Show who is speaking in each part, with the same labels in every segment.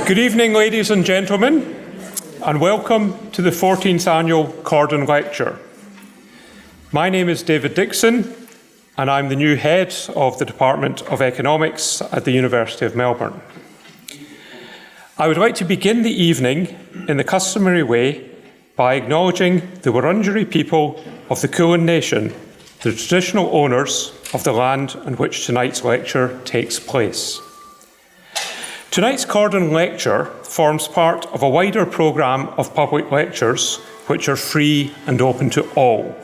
Speaker 1: Good evening, ladies and gentlemen, and welcome to the 14th Annual Cordon Lecture. My name is David Dixon, and I'm the new head of the Department of Economics at the University of Melbourne. I would like to begin the evening in the customary way by acknowledging the Wurundjeri people of the Kulin Nation, the traditional owners of the land on which tonight's lecture takes place. Tonight's Cordon Lecture forms part of a wider programme of public lectures which are free and open to all.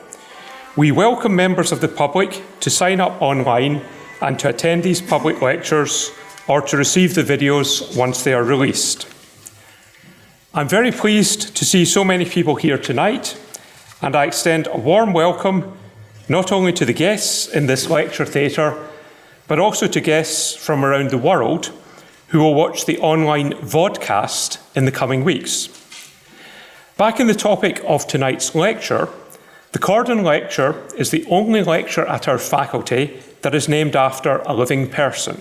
Speaker 1: We welcome members of the public to sign up online and to attend these public lectures or to receive the videos once they are released. I'm very pleased to see so many people here tonight, and I extend a warm welcome not only to the guests in this lecture theatre, but also to guests from around the world who will watch the online vodcast in the coming weeks. Back in the topic of tonight's lecture, the Cordon Lecture is the only lecture at our faculty that is named after a living person.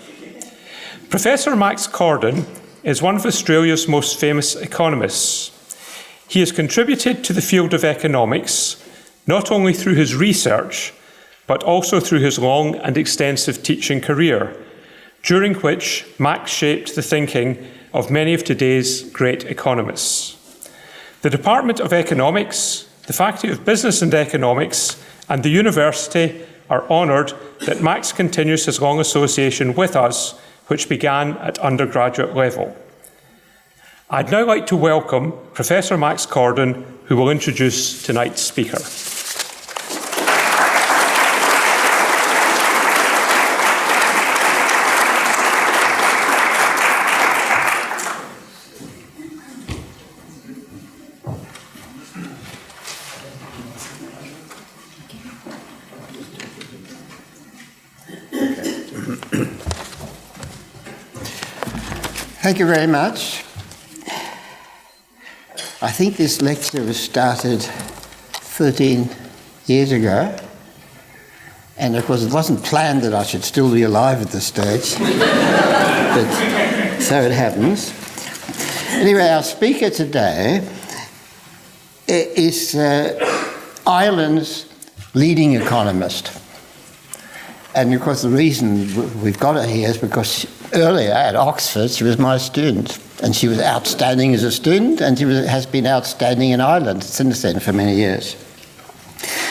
Speaker 1: Professor Max Cordon is one of Australia's most famous economists. He has contributed to the field of economics not only through his research, but also through his long and extensive teaching career, during which Max shaped the thinking of many of today's great economists. The Department of Economics, the Faculty of Business and Economics, and the University are honoured that Max continues his long association with us, which began at undergraduate level. I'd now like to welcome Professor Max Cordon, who will introduce tonight's speaker.
Speaker 2: Thank you very much. I think this lecture was started 13 years ago, and it wasn't planned that I should still be alive at this stage, but so it happens. Anyway, our speaker today is Ireland's leading economist. And of course the reason we've got her here is because earlier at Oxford she was my student, and she was outstanding as a student, and she has been outstanding in Ireland since then for many years.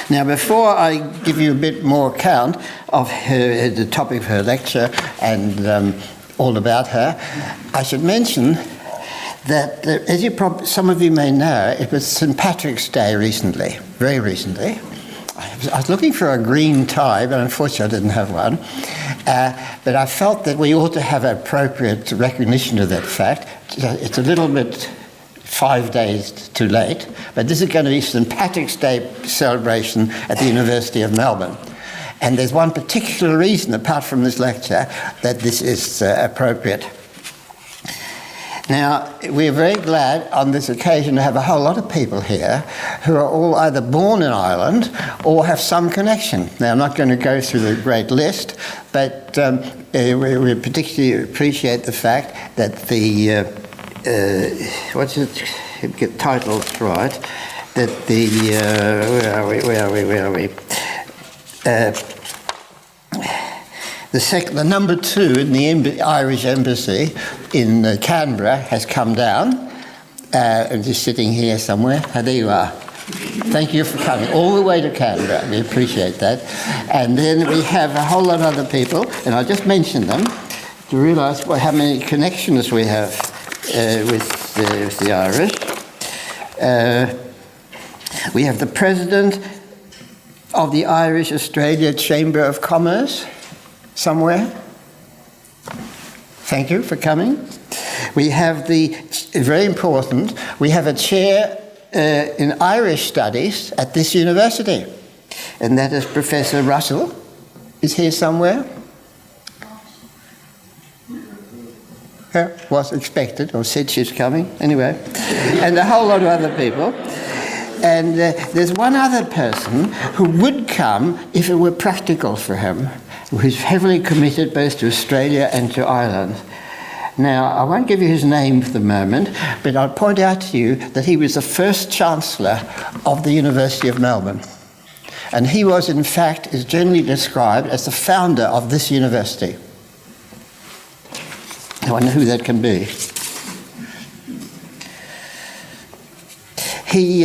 Speaker 2: Now, before I give you a bit more account of the topic of her lecture and all about her, I should mention that, as some of you may know, it was St. Patrick's Day recently, very recently. I was looking for a green tie, but unfortunately I didn't have one. But I felt that we ought to have appropriate recognition of that fact. It's a little bit 5 days too late, but this is going to be St. Patrick's Day celebration at the University of Melbourne. And there's one particular reason, apart from this lecture, that this is appropriate. Now, we're very glad on this occasion to have a whole lot of people here who are all either born in Ireland or have some connection. Now, I'm not going to go through the great list, but we particularly appreciate the fact that the, get titles right, that the, where are we? The number 2 in the Irish embassy in Canberra has come down. I'm just sitting here somewhere. There you are. Thank you for coming all the way to Canberra. We appreciate that. And then we have a whole lot of other people, and I'll just mention them to realise how many connections we have with the Irish. We have the President of the Irish Australia Chamber of Commerce, somewhere. Thank you for coming. We have very important, we have a chair in Irish Studies at this university, and that is Professor Russell, is here somewhere. Was expected, or said she's coming, anyway. And a whole lot of other people. And there's one other person who would come if it were practical for him, who's heavily committed both to Australia and to Ireland. Now, I won't give you his name for the moment, but I'll point out to you that he was the first Chancellor of the University of Melbourne. And he was, in fact, is generally described as the founder of this university. I wonder who that can be.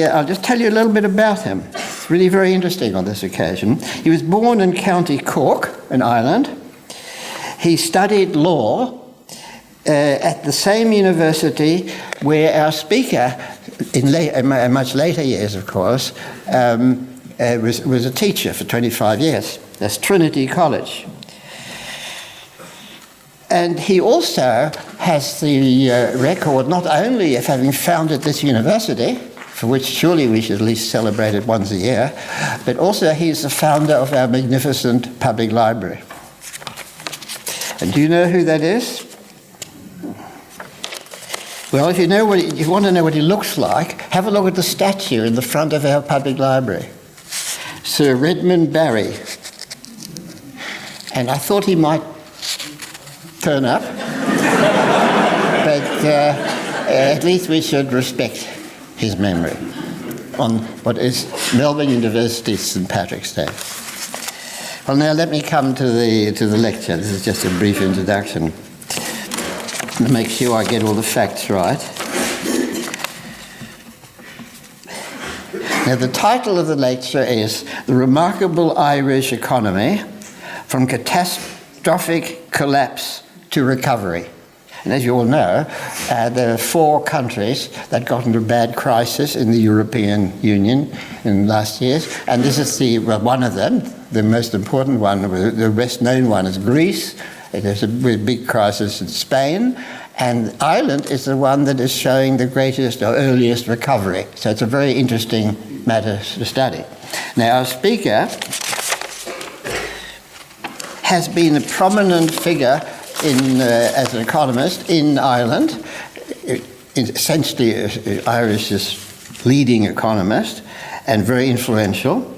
Speaker 2: I'll just tell you a little bit about him. It's really very interesting on this occasion. He was born in County Cork in Ireland. He studied law at the same university where our speaker, in much later years, of course, was a teacher for 25 years. That's Trinity College. And he also has the record not only of having founded this university, for which surely we should at least celebrate it once a year, but also he's the founder of our magnificent public library. And do you know who that is? Well, if you want to know what he looks like, have a look at the statue in the front of our public library. Sir Redmond Barry. And I thought he might turn up, but at least we should respect his memory on what is Melbourne University St Patrick's Day. Well, now let me come to the lecture. This is just a brief introduction to make sure I get all the facts right. Now, the title of the lecture is The Remarkable Irish Economy from Catastrophic Collapse to Recovery. And as you all know, there are 4 countries that got into a bad crisis in the European Union in the last years. And this is one of them, the most important one, the best known one is Greece. There's a big crisis in Spain. And Ireland is the one that is showing the greatest or earliest recovery. So it's a very interesting matter to study. Now, our speaker has been a prominent figure as an economist in Ireland, essentially Irish's leading economist and very influential.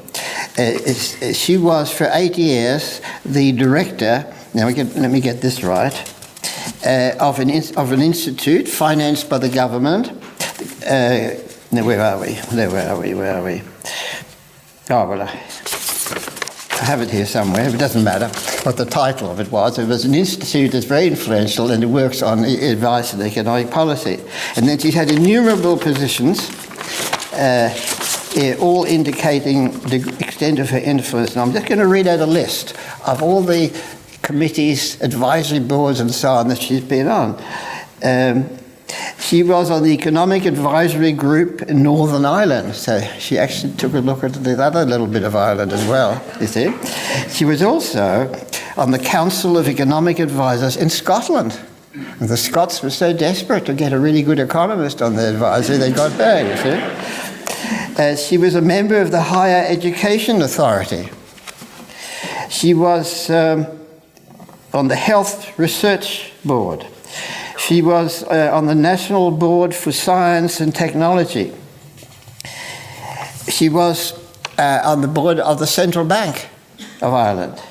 Speaker 2: She was for 8 years the director, now let me get this right, of an institute financed by the government. Now, where are we? Oh, well, I have it here somewhere, but it doesn't matter what the title of it was. It was an institute that's very influential and it works on advice on economic policy. And then she's had innumerable positions, all indicating the extent of her influence. And I'm just going to read out a list of all the committees, advisory boards and so on that she's been on. She was on the Economic Advisory Group in Northern Ireland, so she actually took a look at the other little bit of Ireland as well, you see. She was also on the Council of Economic Advisors in Scotland. And the Scots were so desperate to get a really good economist on their advisory, they got back, you see. She was a member of the Higher Education Authority. She was on the Health Research Board. She was on the National Board for Science and Technology. She was on the board of the Central Bank of Ireland.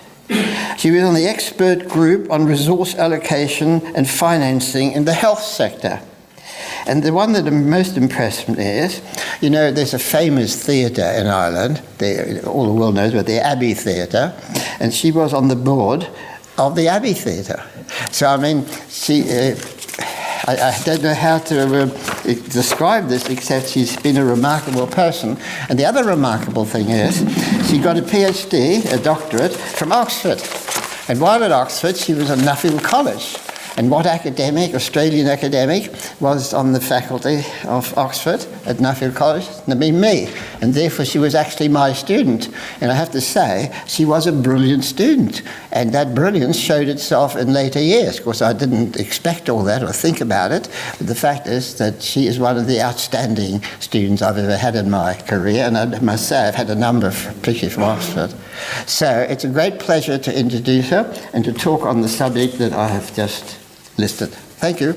Speaker 2: She was on the expert group on resource allocation and financing in the health sector. And the one that most impressed me is, you know, there's a famous theatre in Ireland, all the world knows about the Abbey Theatre, and she was on the board of the Abbey Theatre. So, I mean, I don't know how to describe this except she's been a remarkable person. And the other remarkable thing is she got a PhD, a doctorate, from Oxford. And while at Oxford, she was at Nuffield College. And what academic, Australian academic, was on the faculty of Oxford at Nuffield College? I mean, me. And therefore, she was actually my student. And I have to say, she was a brilliant student. And that brilliance showed itself in later years. Of course, I didn't expect all that or think about it. But the fact is that she is one of the outstanding students I've ever had in my career. And I must say, I've had a number, particularly from Oxford. So it's a great pleasure to introduce her and to talk on the subject that I have just listed. Thank you.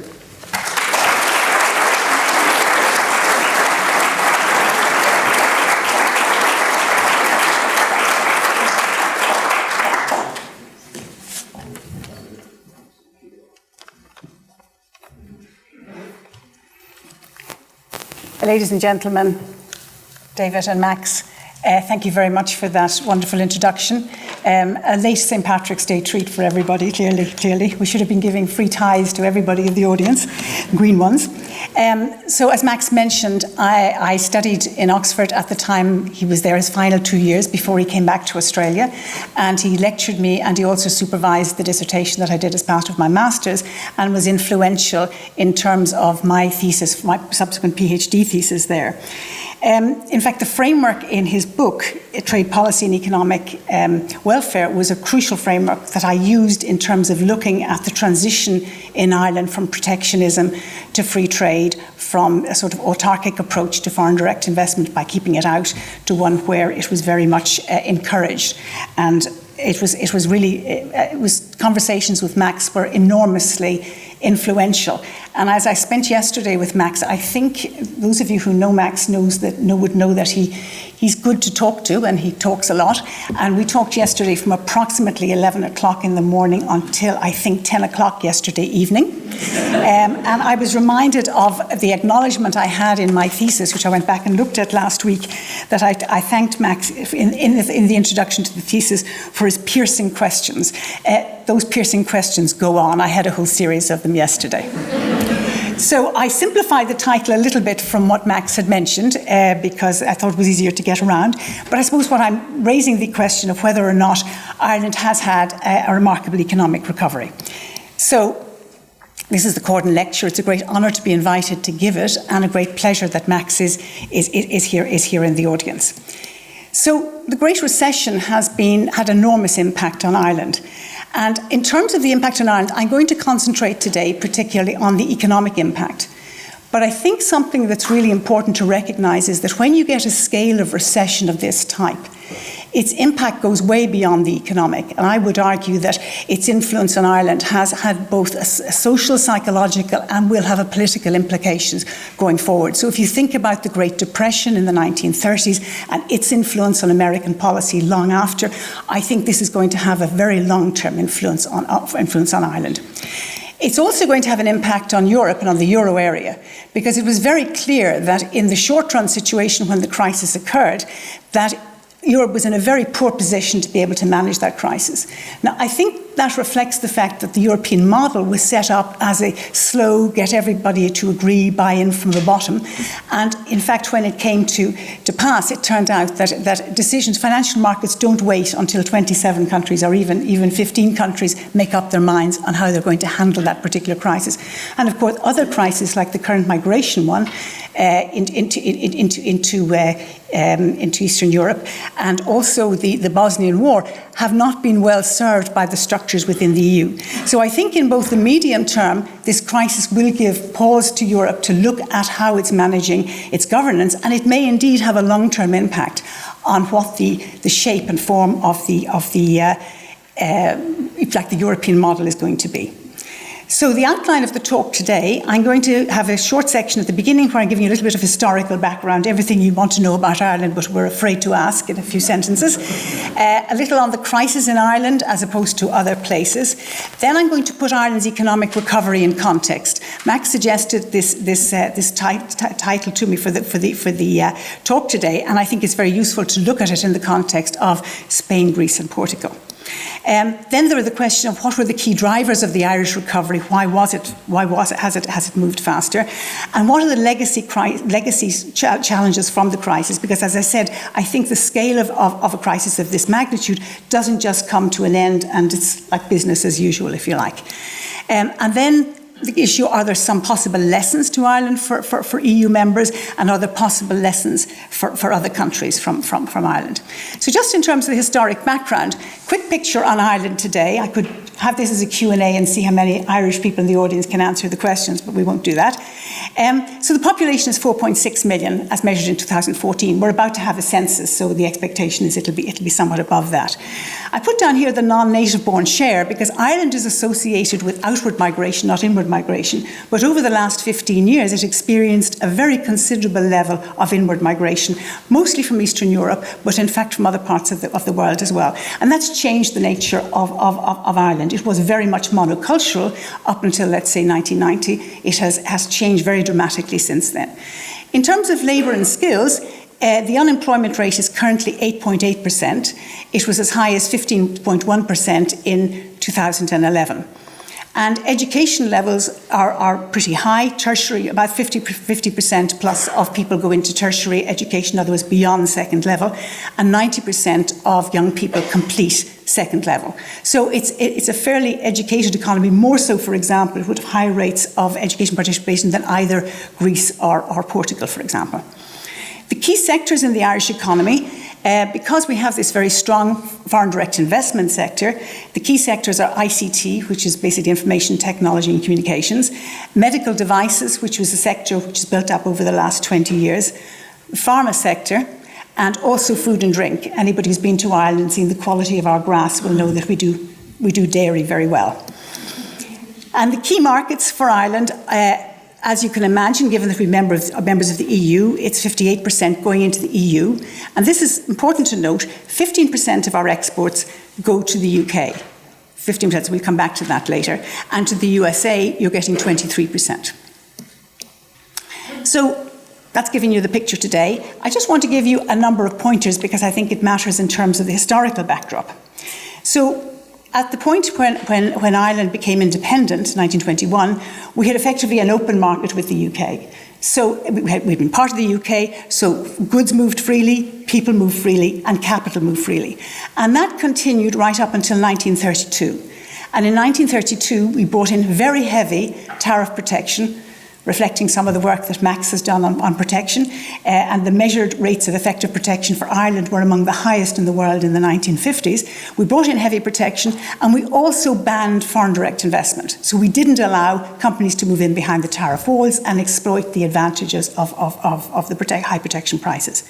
Speaker 3: Ladies and gentlemen, David and Max, thank you very much for that wonderful introduction. A late St. Patrick's Day treat for everybody, clearly. We should have been giving free ties to everybody in the audience, green ones. So as Max mentioned, I studied in Oxford at the time. He was there his final 2 years before he came back to Australia, and he lectured me, and he also supervised the dissertation that I did as part of my master's, and was influential in terms of my thesis, my subsequent PhD thesis there. In fact, the framework in his book, Trade Policy and Economic Welfare, was a crucial framework that I used in terms of looking at the transition in Ireland from protectionism to free trade, from a sort of autarkic approach to foreign direct investment by keeping it out, to one where it was very much encouraged. And it was conversations with Max were enormously influential. And as I spent yesterday with Max, I think those of you who know Max would know that he's good to talk to, and he talks a lot. And we talked yesterday from approximately 11 o'clock in the morning until I think 10 o'clock yesterday evening. And I was reminded of the acknowledgement I had in my thesis, which I went back and looked at last week, that I thanked Max in the introduction to the thesis for his piercing questions. Those piercing questions go on. I had a whole series of them yesterday. So I simplified the title a little bit from what Max had mentioned because I thought it was easier to get around. But I suppose what I'm raising the question of whether or not Ireland has had a remarkable economic recovery. So this is the Corden Lecture. It's a great honour to be invited to give it, and a great pleasure that Max is here in the audience. So the Great Recession had enormous impact on Ireland. And in terms of the impact on Ireland, I'm going to concentrate today particularly on the economic impact. But I think something that's really important to recognise is that when you get a scale of recession of this type, its impact goes way beyond the economic. And I would argue that its influence on Ireland has had both a social, psychological, and will have a political implications going forward. So if you think about the Great Depression in the 1930s and its influence on American policy long after, I think this is going to have a very long-term influence on Ireland. It's also going to have an impact on Europe and on the euro area, because it was very clear that in the short-run situation when the crisis occurred, that Europe was in a very poor position to be able to manage that crisis. Now, I think that reflects the fact that the European model was set up as a slow, get everybody to agree, buy in from the bottom. And in fact, when it came to pass, it turned out that decisions, financial markets don't wait until 27 countries or even 15 countries make up their minds on how they're going to handle that particular crisis. And of course, other crises like the current migration one into Eastern Europe, and also the Bosnian War, have not been well served by the structures within the EU. So I think in both the medium term, this crisis will give pause to Europe to look at how it's managing its governance, and it may indeed have a long-term impact on what the shape and form of the European model is going to be. So the outline of the talk today, I'm going to have a short section at the beginning where I'm giving you a little bit of historical background, everything you want to know about Ireland but we're afraid to ask in a few sentences. A little on the crisis in Ireland as opposed to other places. Then I'm going to put Ireland's economic recovery in context. Max suggested this title to me for the talk today, and I think it's very useful to look at it in the context of Spain, Greece and Portugal. Then there are the question of what were the key drivers of the Irish recovery? Why has it moved faster? And what are the legacy challenges from the crisis? Because as I said, I think the scale of a crisis of this magnitude doesn't just come to an end and it's like business as usual, if you like. And then the issue, are there some possible lessons to Ireland for EU members, and are there possible lessons for other countries from Ireland? So just in terms of the historic background, quick picture on Ireland today. I could have this as a Q&A and see how many Irish people in the audience can answer the questions, but we won't do that. So the population is 4.6 million as measured in 2014. We're about to have a census, so the expectation is it'll be somewhat above that. I put down here the non-native born share because Ireland is associated with outward migration, not inward migration. But over the last 15 years, it experienced a very considerable level of inward migration, mostly from Eastern Europe, but in fact from other parts of the world as well. And that's changed the nature of Ireland. It was very much monocultural up until, let's say, 1990. It has changed very dramatically since then. In terms of labour and skills, the unemployment rate is currently 8.8%. It was as high as 15.1% in 2011. And education levels are pretty high. Tertiary, about 50% plus of people go into tertiary education, in other words, beyond second level, and 90% of young people complete second level. So it's a fairly educated economy, more so, for example, it would have higher rates of education participation than either Greece or Portugal, for example. The key sectors in the Irish economy, because we have this very strong foreign direct investment sector, the key sectors are ICT, which is basically information technology and communications, medical devices, which was a sector which has built up over the last 20 years, the pharma sector, and also food and drink. Anybody who's been to Ireland and seen the quality of our grass will know that we do dairy very well. And the key markets for Ireland, as you can imagine, given that we're members of the EU, it's 58% going into the EU. And this is important to note, 15% of our exports go to the UK. 15%, so we'll come back to that later. And to the USA, you're getting 23%. So that's giving you the picture today. I just want to give you a number of pointers because I think it matters in terms of the historical backdrop. So at the point when Ireland became independent, 1921, we had effectively an open market with the UK. So we'd been part of the UK, so goods moved freely, people moved freely, and capital moved freely. And that continued right up until 1932. And in 1932, we brought in very heavy tariff protection, reflecting some of the work that Max has done on protection, and the measured rates of effective protection for Ireland were among the highest in the world in the 1950s. We brought in heavy protection, and we also banned foreign direct investment. So we didn't allow companies to move in behind the tariff walls and exploit the advantages of the high protection prices.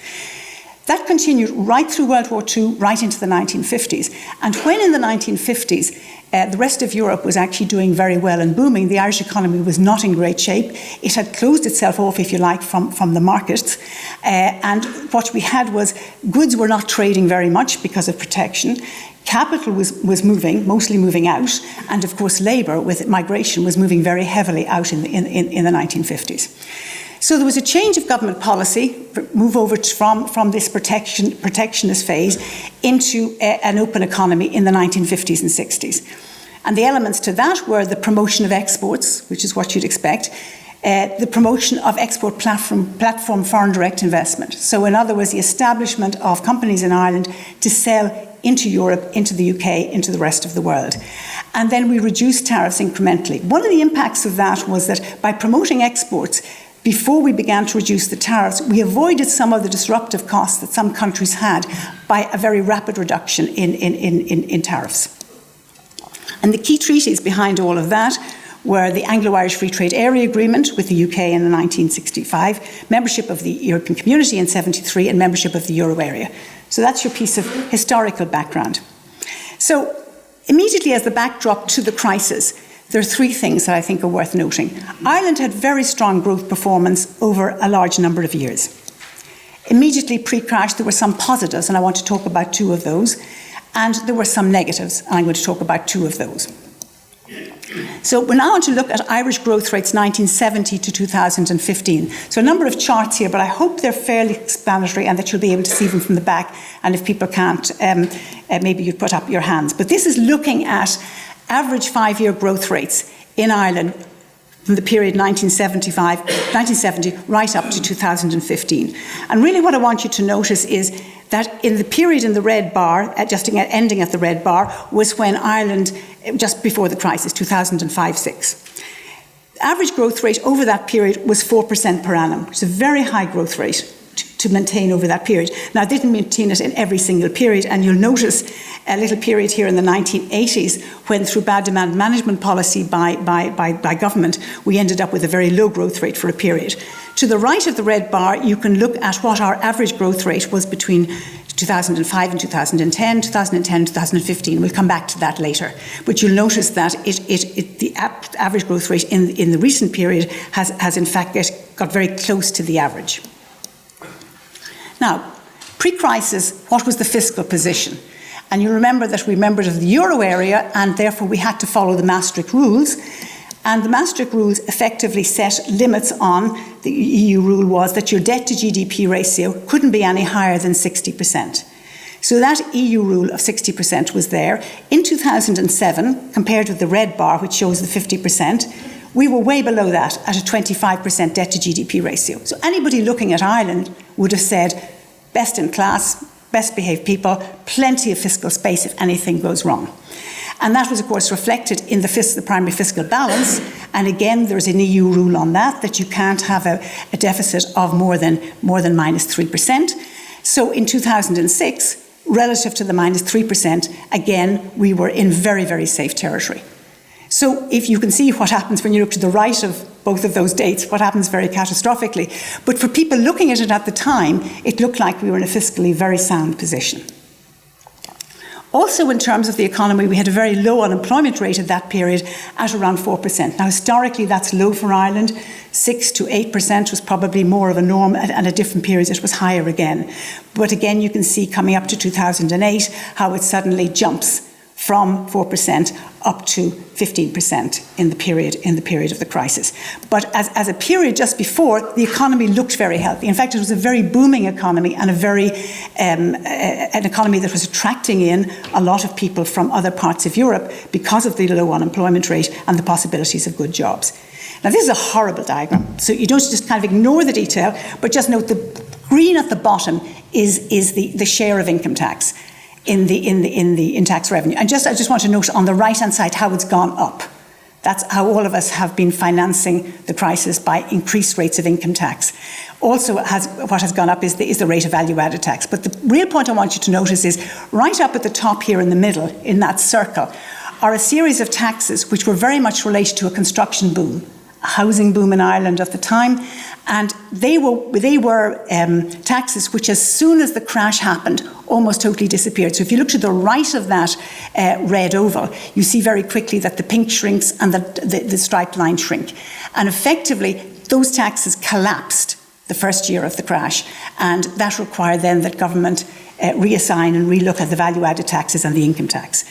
Speaker 3: That continued right through World War II, right into the 1950s. And when in the 1950s, the rest of Europe was actually doing very well and booming, the Irish economy was not in great shape. It had closed itself off, if you like, from the markets. And what we had was goods were not trading very much because of protection. Capital was moving, mostly moving out. And of course, labour with migration was moving very heavily out in the 1950s. So there was a change of government policy, move over from this protectionist phase into an open economy in the 1950s and 60s. And the elements to that were the promotion of exports, which is what you'd expect, the promotion of export platform foreign direct investment. So in other words, the establishment of companies in Ireland to sell into Europe, into the UK, into the rest of the world. And then we reduced tariffs incrementally. One of the impacts of that was that by promoting exports, before we began to reduce the tariffs, we avoided some of the disruptive costs that some countries had by a very rapid reduction in tariffs. And the key treaties behind all of that were the Anglo-Irish Free Trade Area Agreement with the UK in 1965, membership of the European Community in 1973, and membership of the Euro area. So that's your piece of historical background. So immediately as the backdrop to the crisis, there are three things that I think are worth noting. Ireland had very strong growth performance over a large number of years. Immediately pre-crash, there were some positives, and I want to talk about two of those, and there were some negatives, and I'm going to talk about two of those. So we're now going to look at Irish growth rates 1970 to 2015. So a number of charts here, but I hope they're fairly explanatory and that you'll be able to see them from the back, and if people can't, maybe you put up your hands. But this is looking at average 5-year growth rates in Ireland from the period 1970 right up to 2015. And really what I want you to notice is that in the period in the red bar, ending at the red bar, was when Ireland, just before the crisis, 2005-06. The average growth rate over that period was 4% per annum, which is a very high growth rate to maintain over that period. Now, I didn't maintain it in every single period, and you'll notice a little period here in the 1980s when, through bad demand management policy by government, we ended up with a very low growth rate for a period. To the right of the red bar, you can look at what our average growth rate was between 2005 and 2010, 2010, 2015. We'll come back to that later. But you'll notice that the average growth rate in the recent period has in fact got very close to the average. Now, pre-crisis, what was the fiscal position? And you remember that we were members of the Euro area, and therefore we had to follow the Maastricht rules. And the Maastricht rules effectively set limits on, the EU rule was that your debt to GDP ratio couldn't be any higher than 60%. So that EU rule of 60% was there. In 2007, compared with the red bar, which shows the 50%, we were way below that at a 25% debt to GDP ratio. So anybody looking at Ireland would have said, best in class, best behaved people, plenty of fiscal space if anything goes wrong. And that was, of course, reflected in the primary fiscal balance. And again, there's an EU rule on that you can't have a deficit of more than minus 3%. So in 2006, relative to the minus 3%, again, we were in very, very safe territory. So if you can see what happens when you look to the right of both of those dates, what happens very catastrophically. But for people looking at it at the time, it looked like we were in a fiscally very sound position. Also, in terms of the economy, we had a very low unemployment rate at that period at around 4%. Now, historically, that's low for Ireland. 6 to 8% was probably more of a norm, and at different periods it was higher again. But again, you can see coming up to 2008 how it suddenly jumps from 4% up to 15% in the period of the crisis. But as a period just before, the economy looked very healthy. In fact, it was a very booming economy and an economy that was attracting in a lot of people from other parts of Europe because of the low unemployment rate and the possibilities of good jobs. Now, this is a horrible diagram, so you don't just kind of ignore the detail, but just note the green at the bottom is the share of income tax in tax revenue. And I just want to note on the right-hand side how it's gone up. That's how all of us have been financing the crisis, by increased rates of income tax. Also, what has gone up is the rate of value-added tax. But the real point I want you to notice is right up at the top here in the middle, in that circle, are a series of taxes which were very much related to a construction boom, a housing boom in Ireland at the time. And they were taxes which, as soon as the crash happened, almost totally disappeared. So if you look to the right of that red oval, you see very quickly that the pink shrinks and the striped line shrink. And effectively, those taxes collapsed the first year of the crash. And that required then that government reassign and relook at the value-added taxes and the income tax.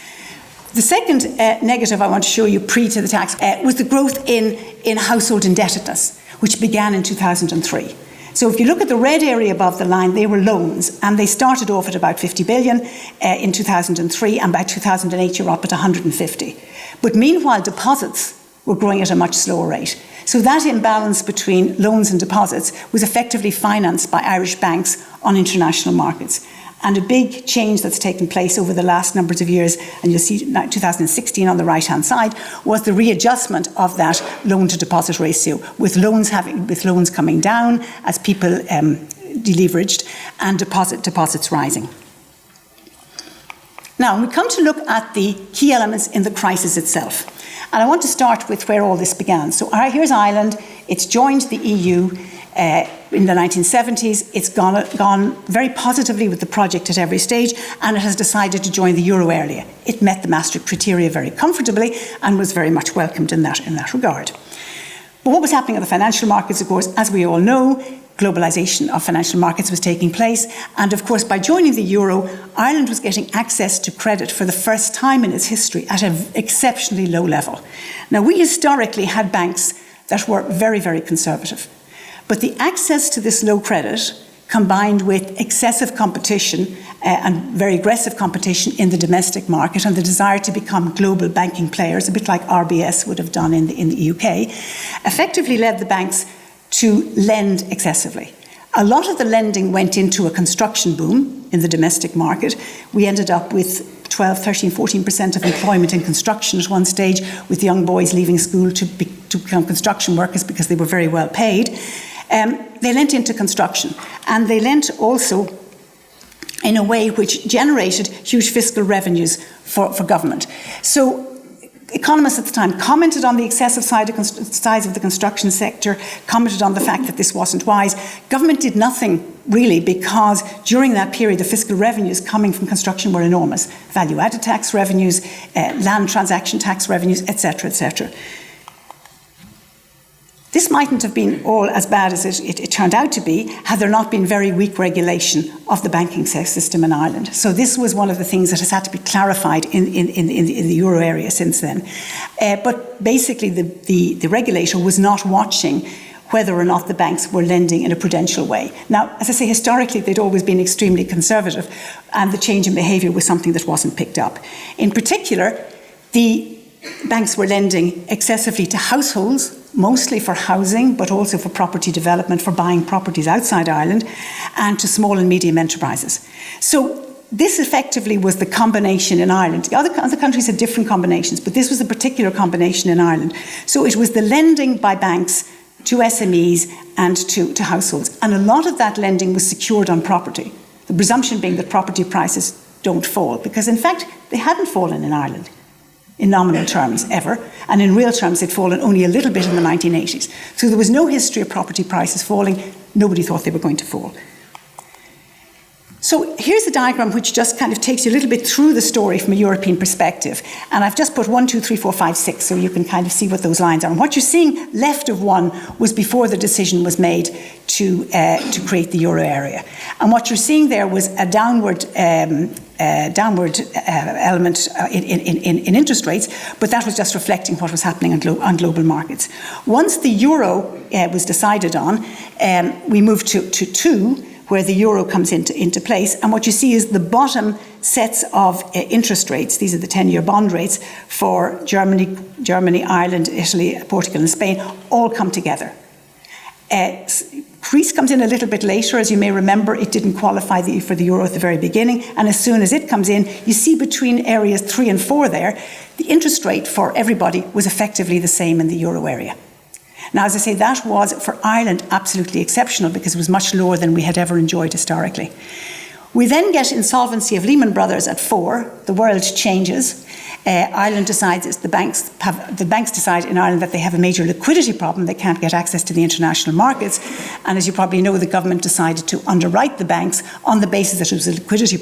Speaker 3: The second negative I want to show you pre to the tax was the growth in household indebtedness, which began in 2003. So if you look at the red area above the line, they were loans, and they started off at about 50 billion in 2003, and by 2008 you're up at 150. But meanwhile, deposits were growing at a much slower rate. So that imbalance between loans and deposits was effectively financed by Irish banks on international markets. And a big change that's taken place over the last numbers of years, and you'll see 2016 on the right-hand side, was the readjustment of that loan-to-deposit ratio, with loans coming down as people deleveraged, and deposits rising. Now, we come to look at the key elements in the crisis itself. And I want to start with where all this began. So here's Ireland. It's joined the EU in the 1970s. It's gone very positively with the project at every stage, and it has decided to join the euro area. It met the Maastricht criteria very comfortably and was very much welcomed in that regard. But what was happening on the financial markets, of course, as we all know, globalisation of financial markets was taking place. And of course, by joining the euro, Ireland was getting access to credit for the first time in its history at an exceptionally low level. Now, we historically had banks that were very, very conservative. But the access to this low credit, combined with excessive competition and very aggressive competition in the domestic market, and the desire to become global banking players, a bit like RBS would have done in the UK, effectively led the banks to lend excessively. A lot of the lending went into a construction boom in the domestic market. We ended up with 12, 13, 14% of employment in construction at one stage, with young boys leaving school to become construction workers because they were very well paid. They lent into construction, and they lent also in a way which generated huge fiscal revenues for government. So economists at the time commented on the excessive size of the construction sector, commented on the fact that this wasn't wise. Government did nothing really, because during that period the fiscal revenues coming from construction were enormous. Value-added tax revenues, land transaction tax revenues, etc., etc. This mightn't have been all as bad as it turned out to be had there not been very weak regulation of the banking system in Ireland. So this was one of the things that has had to be clarified in the euro area since then. But basically the regulator was not watching whether or not the banks were lending in a prudential way. Now, as I say, historically they'd always been extremely conservative, and the change in behaviour was something that wasn't picked up. In particular, the banks were lending excessively to households, mostly for housing, but also for property development, for buying properties outside Ireland, and to small and medium enterprises. So this effectively was the combination in Ireland. The other countries had different combinations, but this was a particular combination in Ireland. So it was the lending by banks to SMEs and to households. And a lot of that lending was secured on property, the presumption being that property prices don't fall, because in fact they hadn't fallen in Ireland in nominal terms ever, and in real terms they'd fallen only a little bit in the 1980s. So there was no history of property prices falling. Nobody thought they were going to fall. So here's a diagram which just kind of takes you a little bit through the story from a European perspective. And I've just put 1, 2, 3, 4, 5, 6, so you can kind of see what those lines are. And what you're seeing left of 1 was before the decision was made to create the euro area. And what you're seeing there was a downward element in interest rates, but that was just reflecting what was happening on global markets. Once the euro was decided on, we moved to 2, where the euro comes into place. And what you see is the bottom sets of interest rates. These are the 10-year bond rates for Germany, Ireland, Italy, Portugal and Spain, all come together. Greece comes in a little bit later. As you may remember, it didn't qualify for the euro at the very beginning. And as soon as it comes in, you see between areas 3 and 4 there, the interest rate for everybody was effectively the same in the euro area. Now, as I say, that was, for Ireland, absolutely exceptional because it was much lower than we had ever enjoyed historically. We then get insolvency of Lehman Brothers at 4. The world changes. Ireland decides, the banks decide in Ireland that they have a major liquidity problem. They can't get access to the international markets. And as you probably know, the government decided to underwrite the banks on the basis that it was a liquidity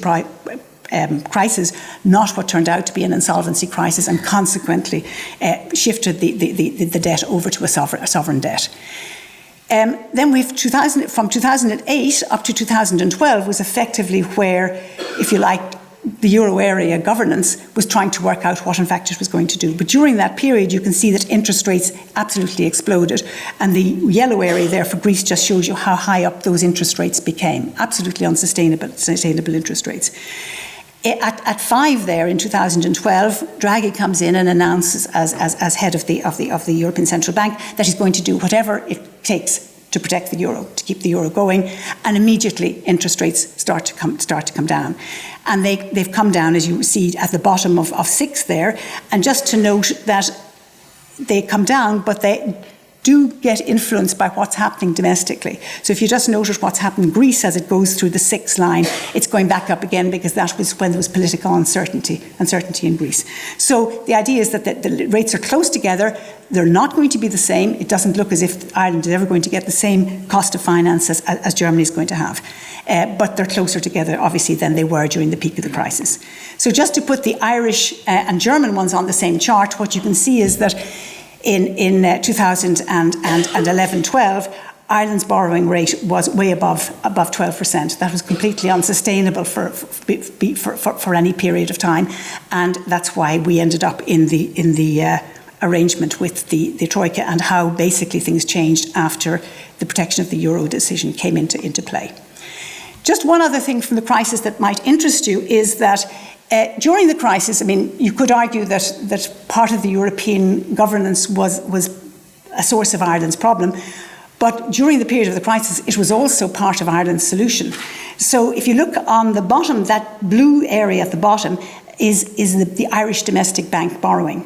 Speaker 3: crisis, not what turned out to be an insolvency crisis, and consequently shifted the debt over to a sovereign debt. Then from 2008 up to 2012 was effectively where, if you like, the euro area governance was trying to work out what in fact it was going to do. But during that period, you can see that interest rates absolutely exploded, and the yellow area there for Greece just shows you how high up those interest rates became. Absolutely unsustainable interest rates. At 5 there in 2012, Draghi comes in and announces as head of the European Central Bank that he's going to do whatever it takes to protect the euro, to keep the euro going, and immediately interest rates start to come down. And they've come down, as you see, at the bottom of 6 there. And just to note that they come down, but they do get influenced by what's happening domestically. So if you just notice what's happened in Greece as it goes through the 6 line, it's going back up again because that was when there was political uncertainty in Greece. So the idea is that the rates are close together. They're not going to be the same. It doesn't look as if Ireland is ever going to get the same cost of finance as Germany is going to have. But they're closer together, obviously, than they were during the peak of the crisis. So just to put the Irish and German ones on the same chart, what you can see is that in 2011-12, Ireland's borrowing rate was way above 12%. That was completely unsustainable for any period of time, and that's why we ended up in the arrangement with the Troika, and how basically things changed after the protection of the euro decision came into play. Just one other thing from the crisis that might interest you is that during the crisis, I mean, you could argue that part of the European governance was a source of Ireland's problem, but during the period of the crisis, it was also part of Ireland's solution. So if you look on the bottom, that blue area at the bottom is the Irish domestic bank borrowing.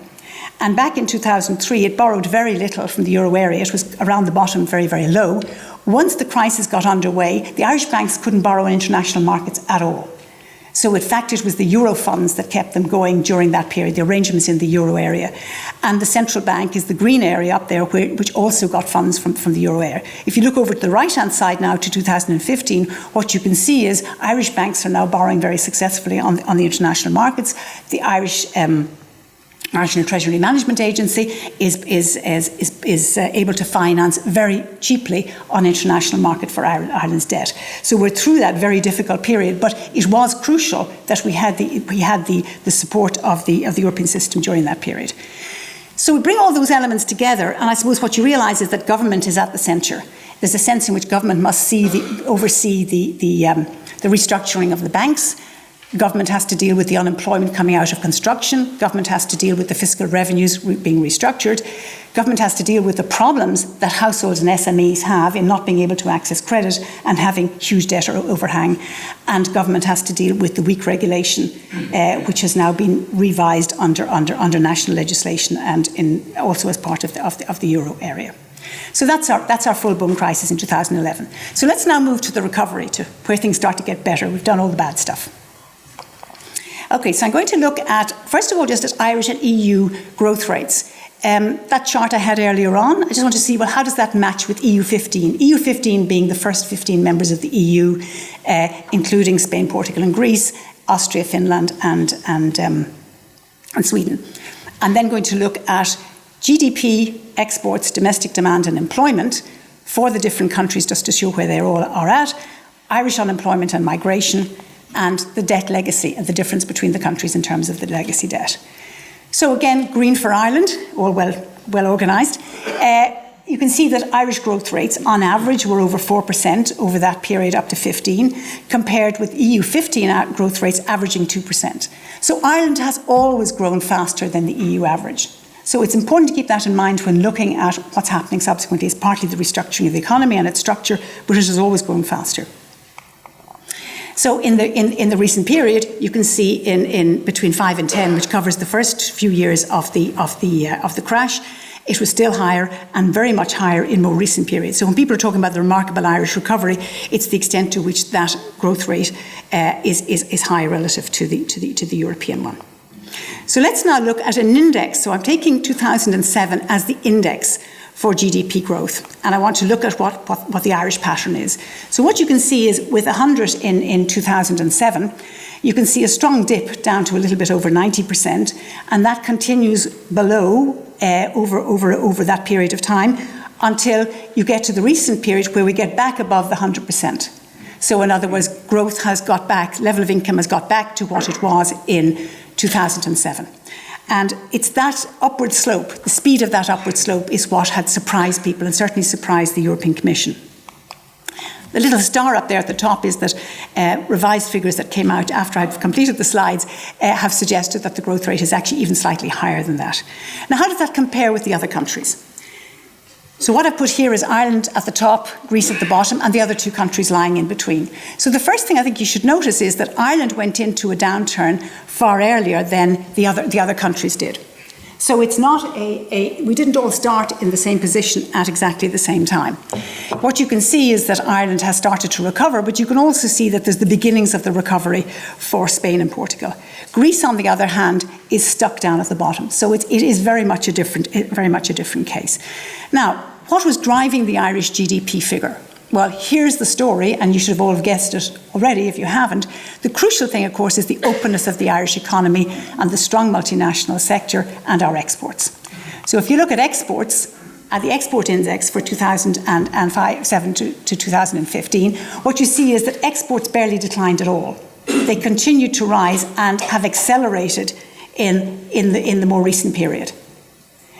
Speaker 3: And back in 2003, it borrowed very little from the euro area. It was around the bottom, very, very low. Once the crisis got underway, the Irish banks couldn't borrow in international markets at all. So in fact, it was the euro funds that kept them going during that period, the arrangements in the euro area. And the central bank is the green area up there, which also got funds from the euro area. If you look over to the right-hand side now to 2015, what you can see is Irish banks are now borrowing very successfully on the international markets. The Irish National Treasury Management Agency is able to finance very cheaply on international market for Ireland's debt. So we're through that very difficult period, but it was crucial that we had the support of the European system during that period. So we bring all those elements together, and I suppose what you realise is that government is at the centre. There's a sense in which government must oversee the restructuring of the banks. Government has to deal with the unemployment coming out of construction. Government has to deal with the fiscal revenues being restructured. Government has to deal with the problems that households and SMEs have in not being able to access credit and having huge debt overhang. And government has to deal with the weak regulation, which has now been revised under national legislation and also as part of the euro area. So that's our full-blown crisis in 2011. So let's now move to the recovery, to where things start to get better. We've done all the bad stuff. Okay, so I'm going to look at, first of all, just at Irish and EU growth rates. That chart I had earlier on, I just want to see, well, how does that match with EU15? EU15 being the first 15 members of the EU, including Spain, Portugal and Greece, Austria, Finland and Sweden. And then going to look at GDP, exports, domestic demand and employment for the different countries, just to show where they all are at, Irish unemployment and migration, and the debt legacy and the difference between the countries in terms of the legacy debt. So again, green for Ireland, all well organised. You can see that Irish growth rates on average were over 4% over that period up to 15, compared with EU 15 growth rates averaging 2%. So Ireland has always grown faster than the EU average. So it's important to keep that in mind when looking at what's happening subsequently. It's partly the restructuring of the economy and its structure, but it has always grown faster. So in the recent period, you can see in between 5 and 10, which covers the first few years of the crash, it was still higher and very much higher in more recent periods. So when people are talking about the remarkable Irish recovery, it's the extent to which that growth rate is high relative to the European one. So let's now look at an index. So I'm taking 2007 as the index for GDP growth. And I want to look at what the Irish pattern is. So what you can see is with 100 in 2007, you can see a strong dip down to a little bit over 90%, and that continues below over that period of time until you get to the recent period where we get back above the 100%. So in other words, growth has got back, level of income has got back to what it was in 2007. And it's that upward slope, the speed of that upward slope is what had surprised people and certainly surprised the European Commission. The little star up there at the top is that revised figures that came out after I've completed the slides have suggested that the growth rate is actually even slightly higher than that. Now, how does that compare with the other countries? So what I've put here is Ireland at the top, Greece at the bottom, and the other two countries lying in between. So the first thing I think you should notice is that Ireland went into a downturn far earlier than the other countries did. So it's not we didn't all start in the same position at exactly the same time. What you can see is that Ireland has started to recover, but you can also see that there's the beginnings of the recovery for Spain and Portugal. Greece, on the other hand, is stuck down at the bottom. So it is very much a different case. Now, what was driving the Irish GDP figure? Well, here's the story, and you should have all guessed it already if you haven't. The crucial thing, of course, is the openness of the Irish economy and the strong multinational sector and our exports. So if you look at exports, at the export index for 2007 to 2015, what you see is that exports barely declined at all. They continued to rise and have accelerated in the more recent period.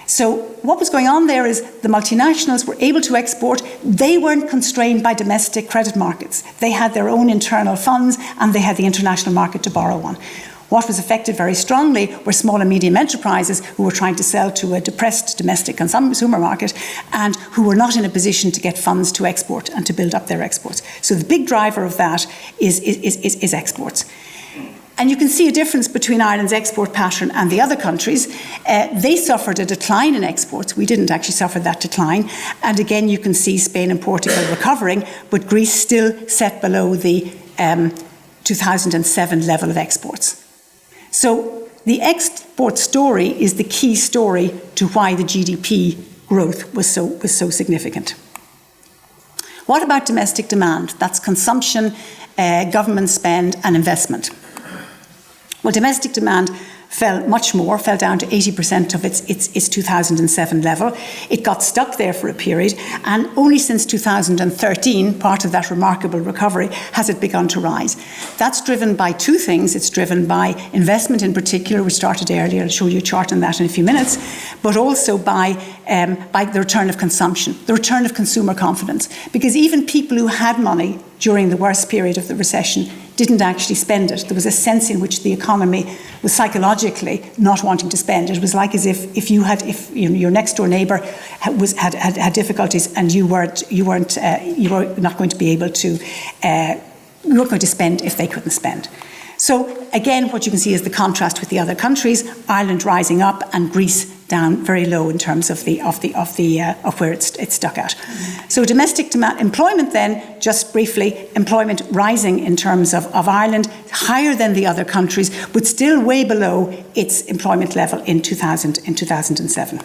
Speaker 3: So what was going on there is the multinationals were able to export. They weren't constrained by domestic credit markets. They had their own internal funds and they had the international market to borrow on. What was affected very strongly were small and medium enterprises who were trying to sell to a depressed domestic consumer market and who were not in a position to get funds to export and to build up their exports. So the big driver of that is exports. And you can see a difference between Ireland's export pattern and the other countries. They suffered a decline in exports. We didn't actually suffer that decline. And again, you can see Spain and Portugal recovering, but Greece still set below the 2007 level of exports. So the export story is the key story to why the GDP growth was so significant. What about domestic demand? That's consumption, government spend and investment. Well, domestic demand fell much more, fell down to 80% of its 2007 level. It got stuck there for a period, and only since 2013, part of that remarkable recovery, has it begun to rise. That's driven by two things. It's driven by investment in particular, which started earlier. I'll show you a chart on that in a few minutes, but also by the return of consumption, the return of consumer confidence. Because even people who had money during the worst period of the recession didn't actually spend it. There was a sense in which the economy was psychologically not wanting to spend. It was like as if your next door neighbour had difficulties and you were not going to be able to, you weren't going to spend if they couldn't spend. So again, what you can see is the contrast with the other countries: Ireland rising up and Greece down very low in terms of where it's stuck at. So domestic employment then, just briefly, employment rising in terms of Ireland, higher than the other countries, but still way below its employment level in 2007.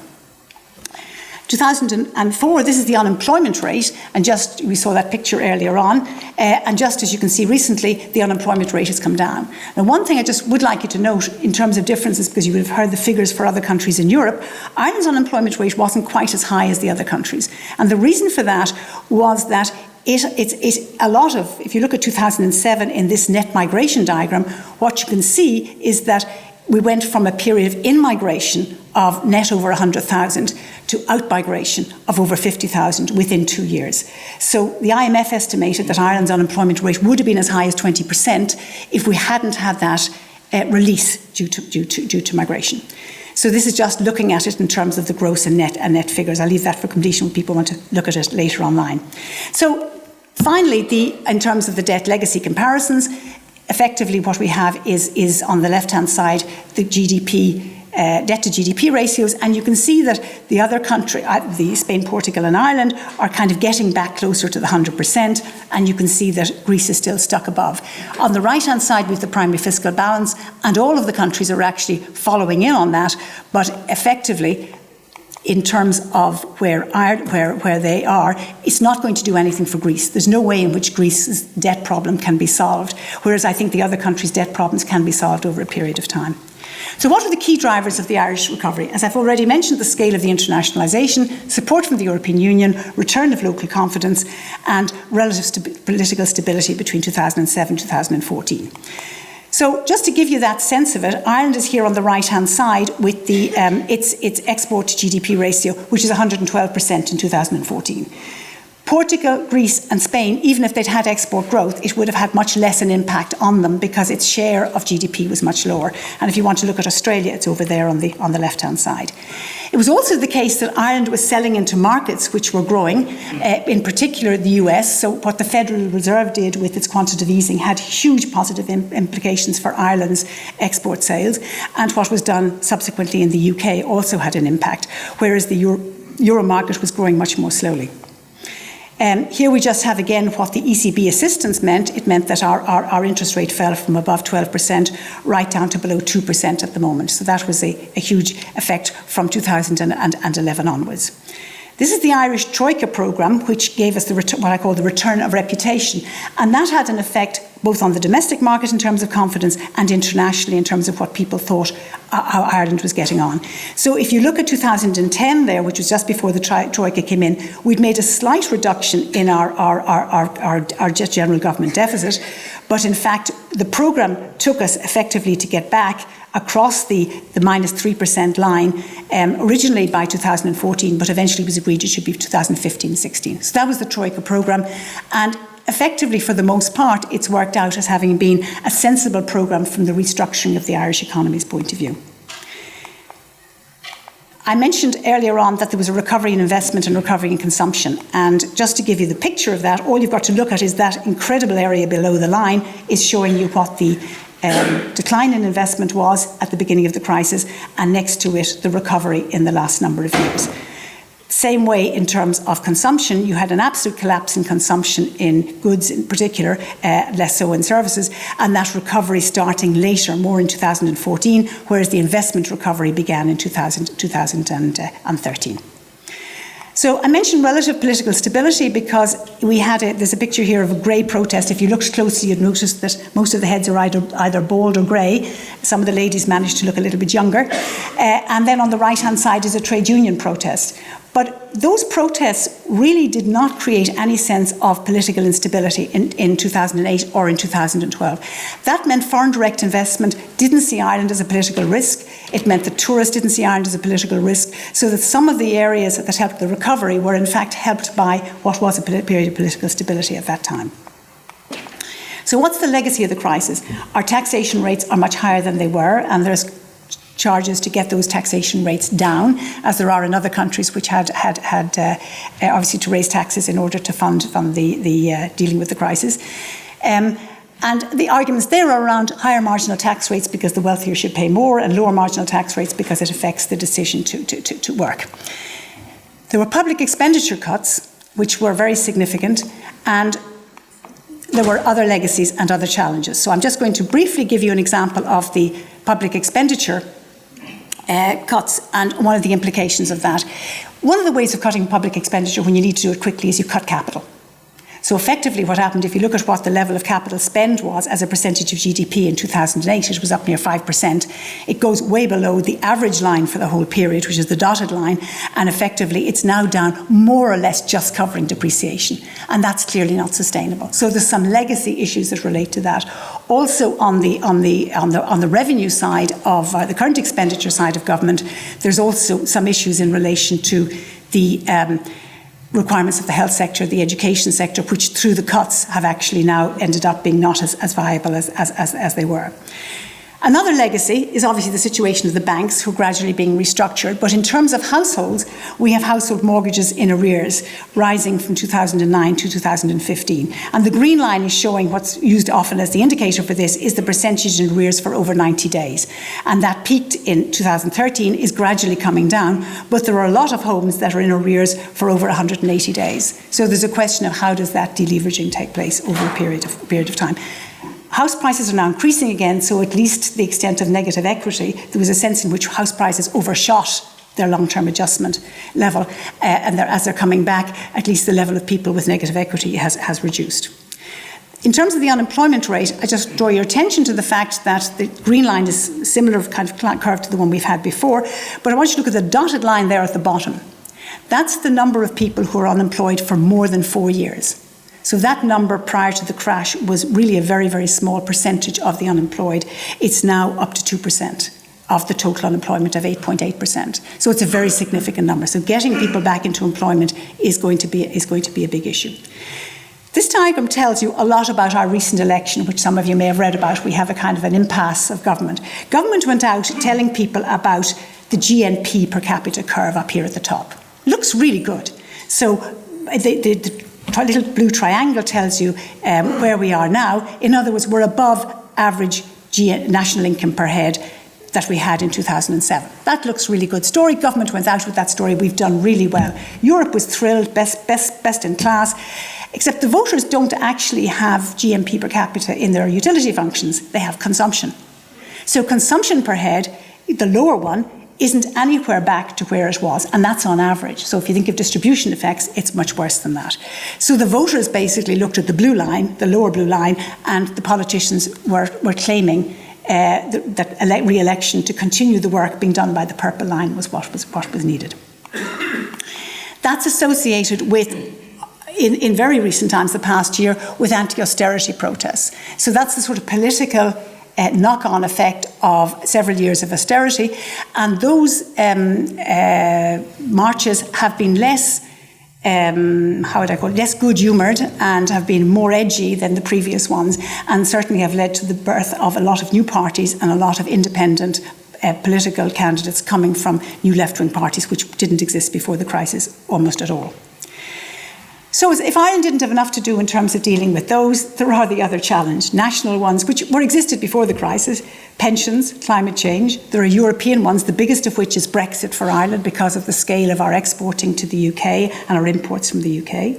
Speaker 3: 2004, this is the unemployment rate, and just we saw that picture earlier on, and just as you can see recently, the unemployment rate has come down. Now, one thing I just would like you to note in terms of differences, because you would have heard the figures for other countries in Europe, Ireland's unemployment rate wasn't quite as high as the other countries. And the reason for that was that it's a lot of, if you look at 2007 in this net migration diagram, what you can see is that we went from a period of in-migration of net over 100,000 to out-migration of over 50,000 within 2 years. So the IMF estimated that Ireland's unemployment rate would have been as high as 20% if we hadn't had that release due to migration. So this is just looking at it in terms of the gross and net figures. I'll leave that for completion when people want to look at it later online. So finally, in terms of the debt legacy comparisons, effectively what we have is on the left-hand side, the GDP, debt to GDP ratios, and you can see that the other country, the Spain, Portugal and Ireland, are kind of getting back closer to the 100%, and you can see that Greece is still stuck above. On the right-hand side with the primary fiscal balance, and all of the countries are actually following in on that, but effectively, in terms of where they are, it's not going to do anything for Greece. There's no way in which Greece's debt problem can be solved, whereas I think the other countries' debt problems can be solved over a period of time. So what are the key drivers of the Irish recovery? As I've already mentioned, the scale of the internationalisation, support from the European Union, return of local confidence, and relative political stability between 2007 and 2014. So just to give you that sense of it, Ireland is here on the right-hand side with its export to GDP ratio, which is 112% in 2014. Portugal, Greece and Spain, even if they'd had export growth, it would have had much less an impact on them because its share of GDP was much lower. And if you want to look at Australia, it's over there on the left-hand side. It was also the case that Ireland was selling into markets which were growing, in particular the US. So what the Federal Reserve did with its quantitative easing had huge positive implications for Ireland's export sales. And what was done subsequently in the UK also had an impact, whereas the Euro market was growing much more slowly. Here we just have again what the ECB assistance meant. It meant that our interest rate fell from above 12% right down to below 2% at the moment. So that was a huge effect from 2011 onwards. This is the Irish Troika programme, which gave us what I call the return of reputation. And that had an effect both on the domestic market in terms of confidence and internationally in terms of what people thought how Ireland was getting on. So if you look at 2010 there, which was just before the Troika came in, we'd made a slight reduction in our general government deficit. But in fact, the programme took us effectively to get back across the minus 3% line, originally by 2014, but eventually was agreed it should be 2015-16. So that was the Troika programme. And effectively, for the most part, it's worked out as having been a sensible programme from the restructuring of the Irish economy's point of view. I mentioned earlier on that there was a recovery in investment and recovery in consumption. And just to give you the picture of that, all you've got to look at is that incredible area below the line is showing you what the decline in investment was at the beginning of the crisis, and next to it, the recovery in the last number of years. Same way in terms of consumption, you had an absolute collapse in consumption in goods in particular, less so in services, and that recovery starting later, more in 2014, whereas the investment recovery began in 2013. So I mentioned relative political stability because there's a picture here of a grey protest. If you looked closely, you'd notice that most of the heads are either bald or grey. Some of the ladies managed to look a little bit younger. And then on the right-hand side is a trade union protest. But those protests really did not create any sense of political instability in 2008 or in 2012. That meant foreign direct investment didn't see Ireland as a political risk. It meant that tourists didn't see Ireland as a political risk, so that some of the areas that helped the recovery were in fact helped by what was a period of political stability at that time. So what's the legacy of the crisis? Our taxation rates are much higher than they were, and there's charges to get those taxation rates down, as there are in other countries which had obviously to raise taxes in order to fund the dealing with the crisis. And the arguments there are around higher marginal tax rates because the wealthier should pay more, and lower marginal tax rates because it affects the decision to work. There were public expenditure cuts, which were very significant, and there were other legacies and other challenges. So I'm just going to briefly give you an example of the public expenditure cuts and one of the implications of that. One of the ways of cutting public expenditure when you need to do it quickly is you cut capital. So effectively what happened, if you look at what the level of capital spend was as a percentage of GDP in 2008, it was up near 5%. It goes way below the average line for the whole period, which is the dotted line, and effectively it's now down more or less just covering depreciation. And that's clearly not sustainable. So there's some legacy issues that relate to that. Also on the revenue side of the current expenditure side of government, there's also some issues in relation to the requirements of the health sector, the education sector, which through the cuts have actually now ended up being not as viable as they were. Another legacy is obviously the situation of the banks, who are gradually being restructured. But in terms of households, we have household mortgages in arrears rising from 2009 to 2015. And the green line is showing what's used often as the indicator for this is the percentage in arrears for over 90 days. And that peaked in 2013, is gradually coming down. But there are a lot of homes that are in arrears for over 180 days. So there's a question of how does that deleveraging take place over a period of time. House prices are now increasing again, so at least to the extent of negative equity, there was a sense in which house prices overshot their long-term adjustment level, and as they're coming back, at least the level of people with negative equity has reduced. In terms of the unemployment rate, I just draw your attention to the fact that the green line is a similar kind of curve to the one we've had before, but I want you to look at the dotted line there at the bottom. That's the number of people who are unemployed for more than 4 years. So that number prior to the crash was really a very, very small percentage of the unemployed. It's now up to 2% of the total unemployment of 8.8%. So it's a very significant number. So getting people back into employment is going to be a big issue. This diagram tells you a lot about our recent election, which some of you may have read about. We have a kind of an impasse of government. Government went out telling people about the GNP per capita curve up here at the top. Looks really good. So the little blue triangle tells you where we are now. In other words, we're above average national income per head that we had in 2007. That looks really good story. Government went out with that story. We've done really well. Europe was thrilled, best in class, except the voters don't actually have GNP per capita in their utility functions. They have consumption. So consumption per head, the lower one, isn't anywhere back to where it was, and that's on average. So if you think of distribution effects, it's much worse than that. So the voters basically looked at the blue line, the lower blue line, and the politicians were claiming that re-election to continue the work being done by the purple line was what was needed. That's associated with, in very recent times, the past year, with anti-austerity protests. So that's the sort of political knock-on effect of several years of austerity, and those marches have been less good-humoured and have been more edgy than the previous ones, and certainly have led to the birth of a lot of new parties and a lot of independent political candidates coming from new left-wing parties, which didn't exist before the crisis almost at all. So if Ireland didn't have enough to do in terms of dealing with those, there are the other challenge, national ones, which existed before the crisis: pensions, climate change. There are European ones, the biggest of which is Brexit for Ireland because of the scale of our exporting to the UK and our imports from the UK.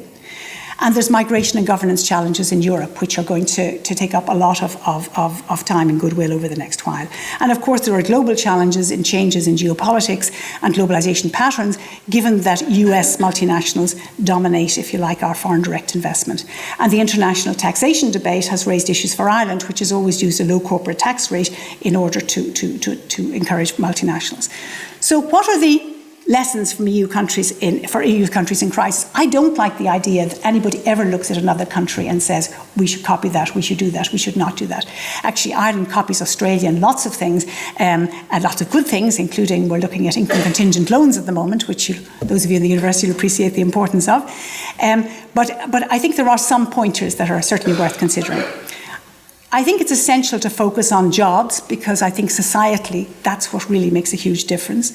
Speaker 3: And there's migration and governance challenges in Europe, which are going to take up a lot of time and goodwill over the next while. And of course, there are global challenges in changes in geopolitics and globalization patterns, given that US multinationals dominate, if you like, our foreign direct investment. And the international taxation debate has raised issues for Ireland, which has always used a low corporate tax rate in order to encourage multinationals. So what are the lessons from EU countries in crisis? I don't like the idea that anybody ever looks at another country and says, we should copy that, we should do that, we should not do that. Actually, Ireland copies Australia in lots of things, and lots of good things, including we're looking at income contingent loans at the moment, which those of you in the university will appreciate the importance of. But I think there are some pointers that are certainly worth considering. I think it's essential to focus on jobs, because I think societally that's what really makes a huge difference.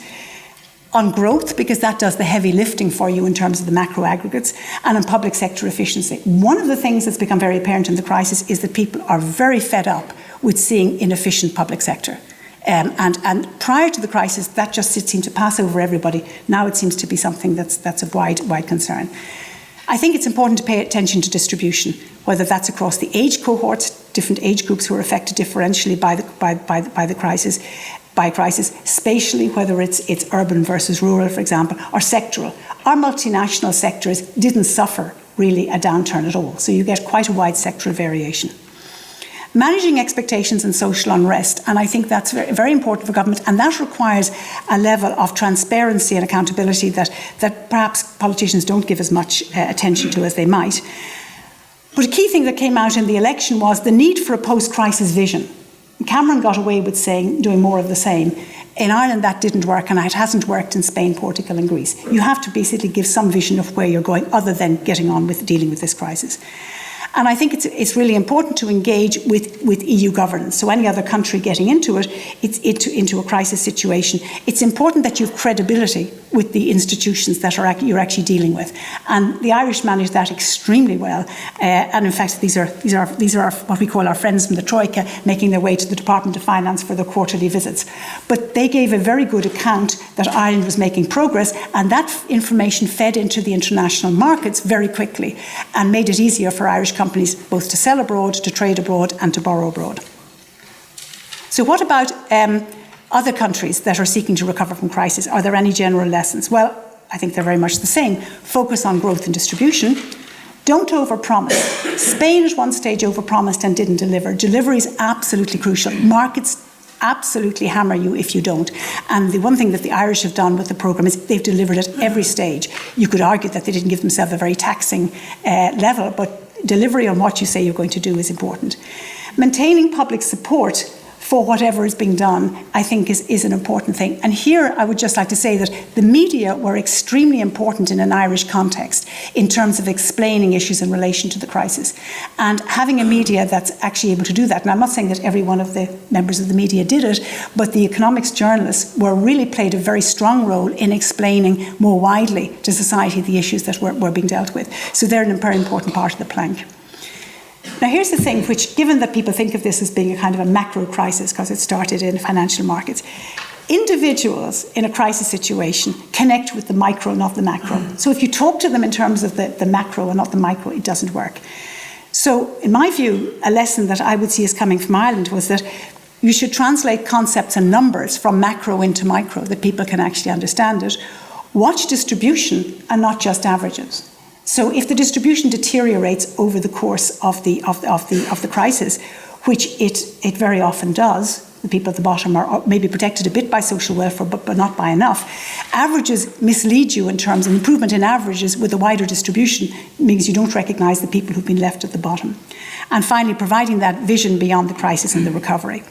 Speaker 3: On growth, because that does the heavy lifting for you in terms of the macro aggregates, and on public sector efficiency. One of the things that's become very apparent in the crisis is that people are very fed up with seeing inefficient public sector. And prior to the crisis, that just seemed to pass over everybody. Now it seems to be something that's of wide concern. I think it's important to pay attention to distribution, whether that's across the age cohorts, different age groups who are affected differentially by the crisis, spatially, whether it's urban versus rural, for example, or sectoral. Our multinational sectors didn't suffer really a downturn at all, so you get quite a wide sectoral variation. Managing expectations and social unrest, and I think that's very, very important for government, and that requires a level of transparency and accountability that perhaps politicians don't give as much attention to as they might. But a key thing that came out in the election was the need for a post-crisis vision. Cameron got away with doing more of the same. In Ireland, that didn't work, and it hasn't worked in Spain, Portugal, and Greece. You have to basically give some vision of where you're going, other than getting on with dealing with this crisis. And I think it's really important to engage with EU governance. So any other country getting into a crisis situation, it's important that you have credibility with the institutions that you're actually dealing with. And the Irish manage that extremely well. And in fact, these are what we call our friends from the Troika, making their way to the Department of Finance for their quarterly visits. But they gave a very good account that Ireland was making progress, and that information fed into the international markets very quickly and made it easier for Irish companies both to sell abroad, to trade abroad, and to borrow abroad. So what about other countries that are seeking to recover from crisis? Are there any general lessons? Well, I think they're very much the same. Focus on growth and distribution. Don't overpromise. Spain at one stage overpromised and didn't deliver. Delivery is absolutely crucial. Markets absolutely hammer you if you don't. And the one thing that the Irish have done with the programme is they've delivered at every stage. You could argue that they didn't give themselves a very taxing level, but delivery on what you say you're going to do is important. Maintaining public support for whatever is being done, I think, is an important thing. And here I would just like to say that the media were extremely important in an Irish context in terms of explaining issues in relation to the crisis. And having a media that's actually able to do that, and I'm not saying that every one of the members of the media did it, but the economics journalists really played a very strong role in explaining more widely to society the issues that were being dealt with. So they're a very important part of the plank. Now, here's the thing, which, given that people think of this as being a kind of a macro crisis because it started in financial markets, individuals in a crisis situation connect with the micro, not the macro. So if you talk to them in terms of the macro and not the micro, it doesn't work. So in my view, a lesson that I would see as coming from Ireland was that you should translate concepts and numbers from macro into micro, that people can actually understand it. Watch distribution and not just averages. So if the distribution deteriorates over the course of the crisis, which it very often does, the people at the bottom are maybe protected a bit by social welfare, but not by enough. Averages mislead you in terms of improvement in averages with a wider distribution means you don't recognise the people who've been left at the bottom. And finally, providing that vision beyond the crisis and the recovery.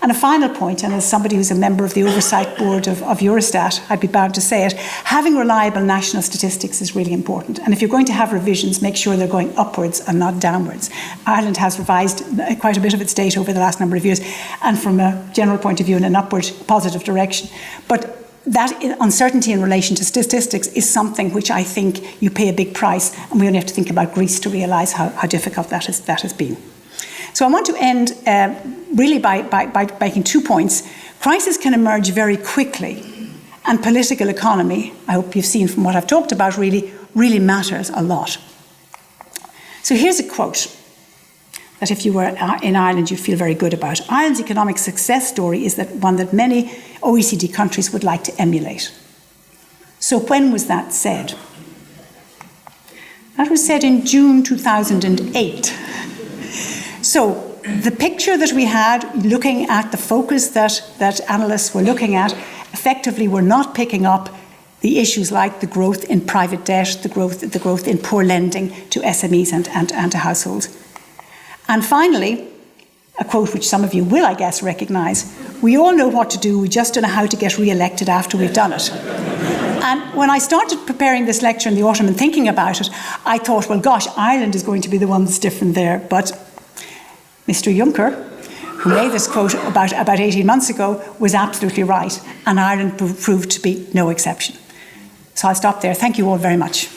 Speaker 3: And a final point, and as somebody who's a member of the Oversight Board of Eurostat, I'd be bound to say it, having reliable national statistics is really important. And if you're going to have revisions, make sure they're going upwards and not downwards. Ireland has revised quite a bit of its data over the last number of years, and from a general point of view in an upward positive direction. But that uncertainty in relation to statistics is something which I think you pay a big price, and we only have to think about Greece to realise how difficult that has been. So I want to end really by making 2 points. Crisis can emerge very quickly, and political economy, I hope you've seen from what I've talked about, really matters a lot. So here's a quote that if you were in Ireland, you'd feel very good about. Ireland's economic success story is one that many OECD countries would like to emulate. So when was that said? That was said in June 2008. So the picture that we had, looking at the focus that analysts were looking at, effectively were not picking up the issues like the growth in private debt, the growth in poor lending to SMEs and to households. And finally, a quote which some of you will, I guess, recognise: we all know what to do, we just don't know how to get re-elected after we've done it. And when I started preparing this lecture in the autumn and thinking about it, I thought, well, gosh, Ireland is going to be the one that's different there. But Mr. Juncker, who made this quote about 18 months ago, was absolutely right, and Ireland proved to be no exception. So I'll stop there. Thank you all very much.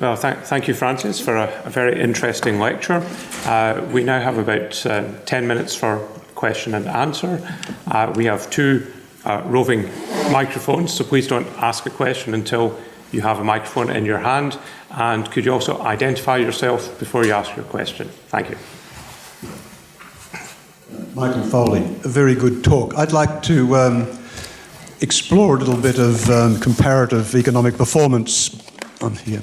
Speaker 1: Well, thank you, Frances, for a very interesting lecture. We now have about 10 minutes for question and answer. We have two roving microphones, so please don't ask a question until you have a microphone in your hand. And could you also identify yourself before you ask your question? Thank you.
Speaker 4: Michael Foley, a very good talk. I'd like to explore a little bit of comparative economic performance on here.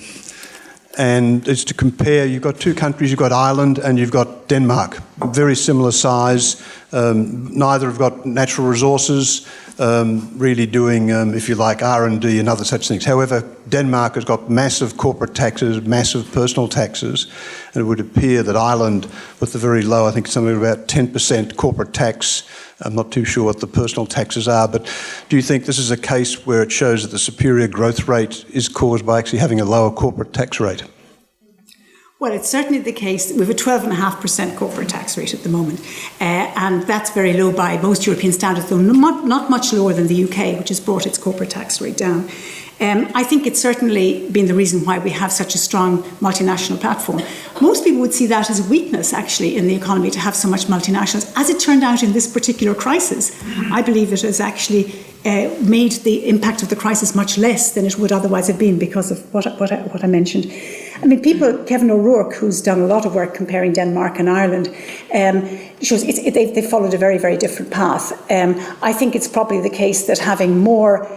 Speaker 4: And it's to compare, you've got two countries, you've got Ireland and you've got Denmark, very similar size. Neither have got natural resources, really doing, if you like, R&D and other such things. However, Denmark has got massive corporate taxes, massive personal taxes, and it would appear that Ireland, with the very low, I think something about 10% corporate tax, I'm not too sure what the personal taxes are, but do you think this is a case where it shows that the superior growth rate is caused by actually having a lower corporate tax rate?
Speaker 3: Well, it's certainly the case. We have a 12.5% corporate tax rate at the moment, and that's very low by most European standards, though not much lower than the UK, which has brought its corporate tax rate down. I think it's certainly been the reason why we have such a strong multinational platform. Most people would see that as a weakness, actually, in the economy, to have so much multinationals. As it turned out in this particular crisis, I believe it has actually made the impact of the crisis much less than it would otherwise have been because of what I mentioned. I mean, Kevin O'Rourke, who's done a lot of work comparing Denmark and Ireland, shows they followed a very, very different path. I think it's probably the case that having more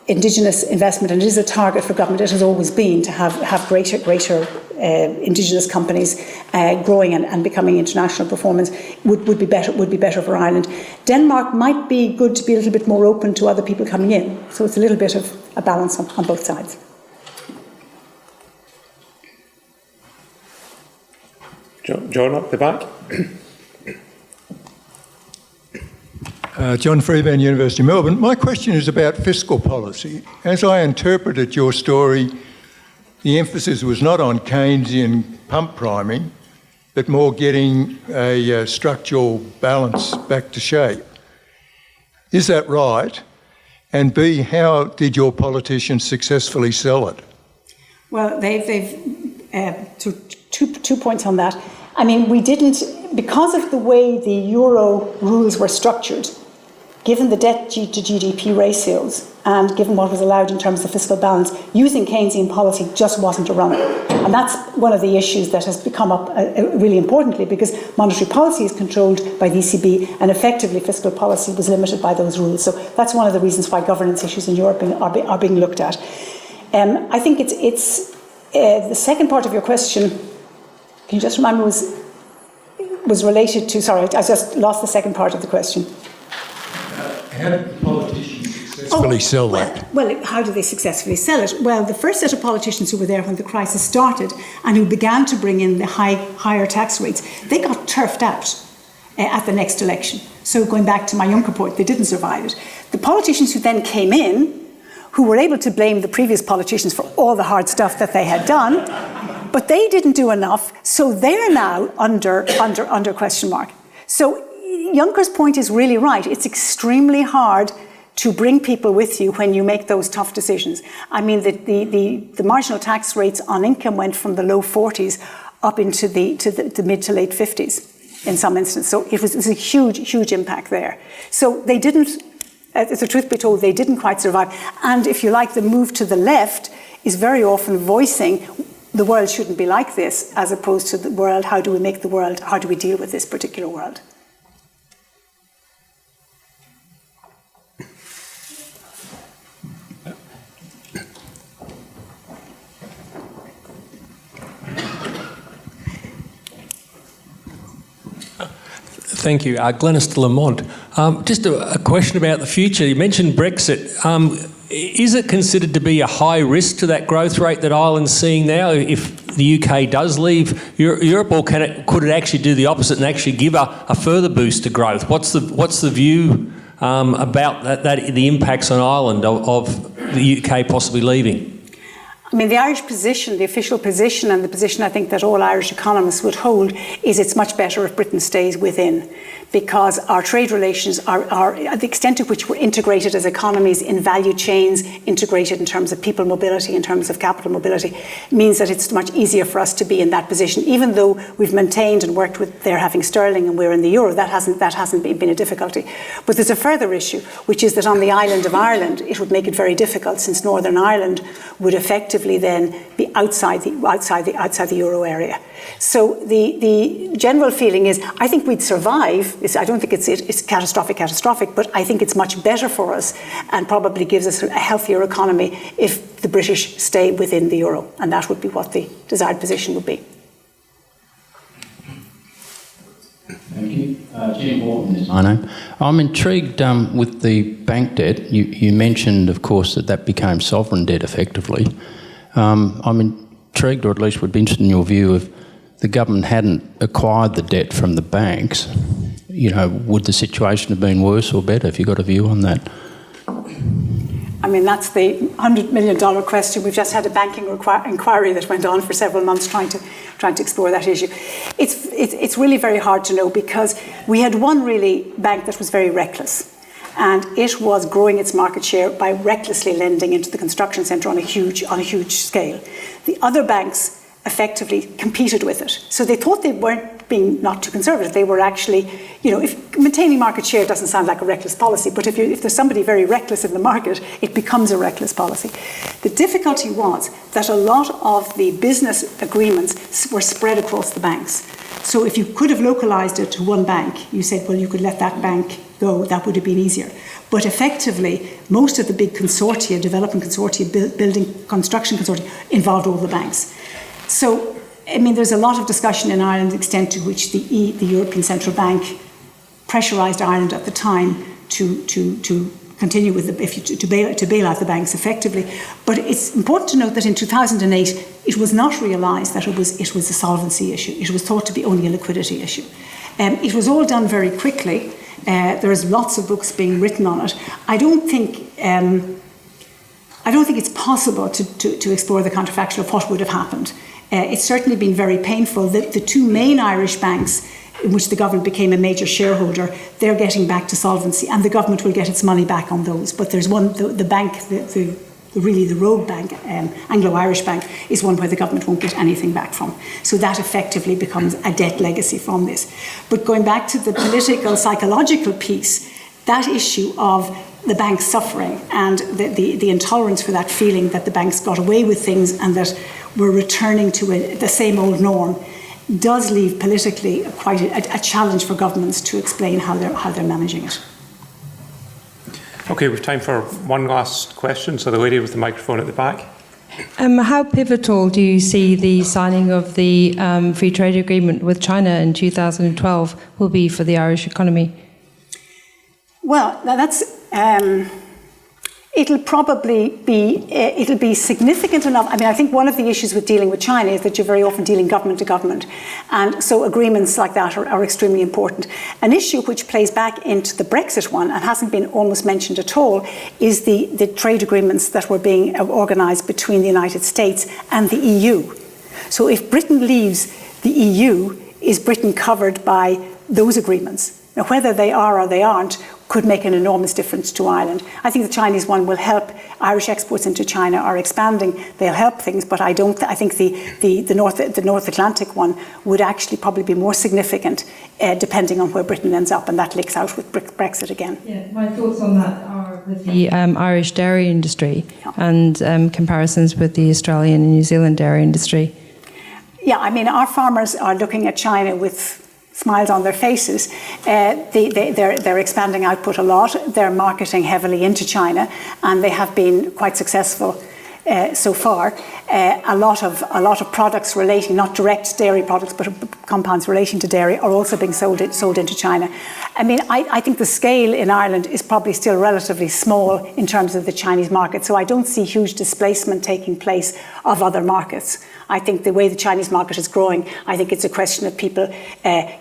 Speaker 3: Indigenous investment, and it is a target for government, it has always been to have greater Indigenous companies growing and becoming international performance would be better for Ireland. Denmark might be good to be a little bit more open to other people coming in, so it's a little bit of a balance on both sides.
Speaker 1: John, up the back.
Speaker 5: John Freeman, University of Melbourne. My question is about fiscal policy. As I interpreted your story, the emphasis was not on Keynesian pump priming, but more getting a structural balance back to shape. Is that right? And B, how did your politicians successfully sell it?
Speaker 3: Well, they've two points on that. I mean, we didn't, because of the way the euro rules were structured, given the debt to GDP ratios and given what was allowed in terms of fiscal balance, using Keynesian policy just wasn't a runner. And that's one of the issues that has become up really importantly, because monetary policy is controlled by the ECB and effectively fiscal policy was limited by those rules. So that's one of the reasons why governance issues in Europe are being looked at. I think it's the second part of your question, can you just remind me, was related to, sorry, I just lost the second part of the question.
Speaker 5: How did the politicians successfully sell that?
Speaker 3: Well, how did they successfully sell it? Well, the first set of politicians who were there when the crisis started and who began to bring in the higher tax rates, they got turfed out at the next election. So going back to my Juncker point, they didn't survive it. The politicians who then came in, who were able to blame the previous politicians for all the hard stuff that they had done, but they didn't do enough, so they're now under question mark. So Juncker's point is really right. It's extremely hard to bring people with you when you make those tough decisions. I mean, the marginal tax rates on income went from the low 40s up into the mid to late 50s. in some instances. So it was a huge, huge impact there. So they didn't, the truth be told, they didn't quite survive. And if you like, the move to the left is very often voicing the world shouldn't be like this, as opposed to the world, how do we make the world, how do we deal with this particular world?
Speaker 6: Thank you. Glenys de Lamont. Just a question about the future. You mentioned Brexit. Is it considered to be a high risk to that growth rate that Ireland's seeing now if the UK does leave Europe, or could it actually do the opposite and actually give a further boost to growth? What's the view about the impacts on Ireland of the UK possibly leaving?
Speaker 3: I mean, the Irish position, the official position, and the position I think that all Irish economists would hold is it's much better if Britain stays within, because our trade relations are the extent to which we're integrated as economies in value chains, integrated in terms of people mobility, in terms of capital mobility, means that it's much easier for us to be in that position. Even though we've maintained and worked with their having sterling and we're in the euro, that hasn't been a difficulty. But there's a further issue, which is that on the island of Ireland, it would make it very difficult, since Northern Ireland would effectively then be outside the euro area. So the general feeling is, I think we'd survive. I don't think it's catastrophic, but I think it's much better for us and probably gives us a healthier economy if the British stay within the euro, and that would be what the desired position would be.
Speaker 7: Thank you. Jim Morton is my name. I'm intrigued with the bank debt. You mentioned, of course, that became sovereign debt effectively. I'm intrigued, or at least would be interested in your view, if the government hadn't acquired the debt from the banks, would the situation have been worse or better? If you've got a view on that.
Speaker 3: I mean, that's the $100 million question. We've just had a banking inquiry that went on for several months trying to explore that issue. It's really very hard to know, because we had one really bank that was very reckless, and it was growing its market share by recklessly lending into the construction sector on a huge scale. The other banks effectively competed with it. So they thought they weren't being not too conservative. They were actually, if maintaining market share doesn't sound like a reckless policy, but if there's somebody very reckless in the market, it becomes a reckless policy. The difficulty was that a lot of the business agreements were spread across the banks. So if you could have localized it to one bank, you said, well, you could let that bank go, that would have been easier. But effectively, most of the big consortia, development consortia, building construction consortia, involved all the banks. So, I mean, there's a lot of discussion in Ireland the extent to which the European Central Bank pressurised Ireland at the time to continue with to bail out the banks effectively. But it's important to note that in 2008, it was not realised that it was a solvency issue. It was thought to be only a liquidity issue. It was all done very quickly. There's lots of books being written on it. I don't think it's possible to explore the counterfactual of what would have happened. It's certainly been very painful. The two main Irish banks, in which the government became a major shareholder, they're getting back to solvency, and the government will get its money back on those. But there's one, the bank, the rogue bank, Anglo-Irish Bank, is one where the government won't get anything back from. So that effectively becomes a debt legacy from this. But going back to the political, psychological piece, that issue of the banks suffering and the intolerance for that feeling that the banks got away with things and that we're returning to the same old norm does leave politically quite a challenge for governments to explain how they're managing it.
Speaker 1: Okay, we've time for one last question. So the lady with the microphone at the back.
Speaker 8: How pivotal do you see the signing of the free trade agreement with China in 2012 will be for the Irish economy?
Speaker 3: Well, that's it'll probably be significant enough. I mean, I think one of the issues with dealing with China is that you're very often dealing government to government, and so agreements like that are extremely important. An issue which plays back into the Brexit one and hasn't been almost mentioned at all is the trade agreements that were being organised between the United States and the EU. So if Britain leaves the EU, is Britain covered by those agreements? Now, whether they are or they aren't could make an enormous difference to Ireland. I think the Chinese one will help. Irish exports into China are expanding. They'll help things, but I think the North Atlantic one would actually probably be more significant depending on where Britain ends up, and that links out with Brexit again.
Speaker 8: Yeah, my thoughts on that are with the Irish dairy industry and comparisons with the Australian and New Zealand dairy industry.
Speaker 3: Yeah, I mean, our farmers are looking at China with smiles on their faces. They're expanding output a lot. They're marketing heavily into China, and they have been quite successful so far. A lot of products relating, not direct dairy products, but compounds relating to dairy, are also being sold into China. I mean, I think the scale in Ireland is probably still relatively small in terms of the Chinese market, so I don't see huge displacement taking place of other markets. I think the way the Chinese market is growing, I think it's a question of people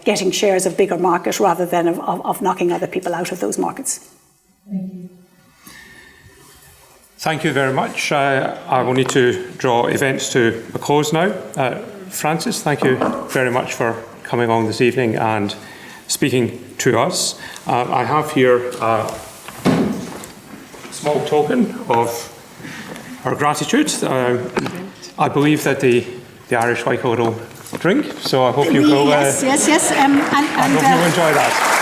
Speaker 3: getting shares of bigger markets rather than of knocking other people out of those markets.
Speaker 8: Thank you.
Speaker 1: Thank you very much. I will need to draw events to a close now. Frances, thank you very much for coming along this evening and speaking to us. I have here a small token of our gratitude. I believe that the Irish like a little drink, so I hope you will.
Speaker 3: Yes.
Speaker 1: I hope you'll enjoy that.